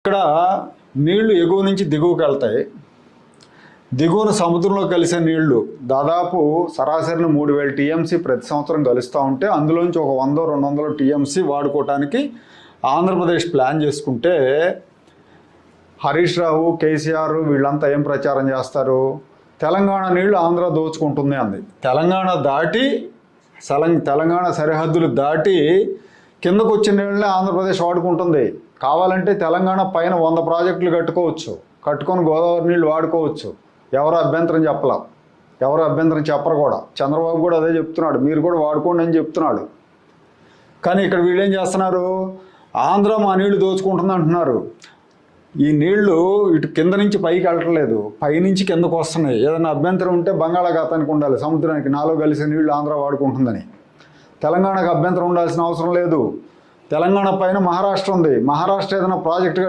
ఇక్కడ నీళ్లు ఎగువ నుంచి దిగువకి వెళ్తాయి. దిగువన సముద్రంలో కలిసే నీళ్లు దాదాపు సరాసరిని 3000 టీఎంసీ ప్రతి సంవత్సరం కలుస్తూ ఉంటే అందులోంచి ఒక 100-200 టీఎంసీ వాడుకోవటానికి ఆంధ్రప్రదేశ్ ప్లాన్ చేసుకుంటే హరీష్ రావు, కేసీఆర్ వీళ్ళంతా ఏం ప్రచారం చేస్తారు? తెలంగాణ నీళ్లు ఆంధ్ర దోచుకుంటుంది అంది. తెలంగాణ దాటి తెలంగాణ సరిహద్దులు దాటి కిందకు వచ్చిన నీళ్ళని ఆంధ్రప్రదేశ్ వాడుకుంటుంది. కావాలంటే తెలంగాణ పైన 100 ప్రాజెక్టులు కట్టుకొని గోదావరి నీళ్ళు వాడుకోవచ్చు. ఎవరు అభ్యంతరం చెప్పలా, ఎవరు అభ్యంతరం చెప్పరు కూడా. చంద్రబాబు కూడా అదే చెప్తున్నాడు, మీరు కూడా వాడుకోండి అని చెప్తున్నాడు. కానీ ఇక్కడ వీళ్ళు ఏం చేస్తున్నారు? ఆంధ్ర మా నీళ్లు దోచుకుంటుంది అంటున్నారు. ఈ నీళ్లు ఇటు కింద నుంచి పైకి వెళ్ళట్లేదు, పైనుంచి కిందకు వస్తున్నాయి. ఏదైనా అభ్యంతరం ఉంటే బంగాళాఖాతానికి ఉండాలి, సముద్రానికి. నాలో కలిసే నీళ్లు ఆంధ్ర వాడుకుంటుందని. తెలంగాణకు అభ్యంతరం ఉండాల్సిన అవసరం లేదు. తెలంగాణ పైన మహారాష్ట్ర ఉంది. మహారాష్ట్ర ఏదైనా ప్రాజెక్టుగా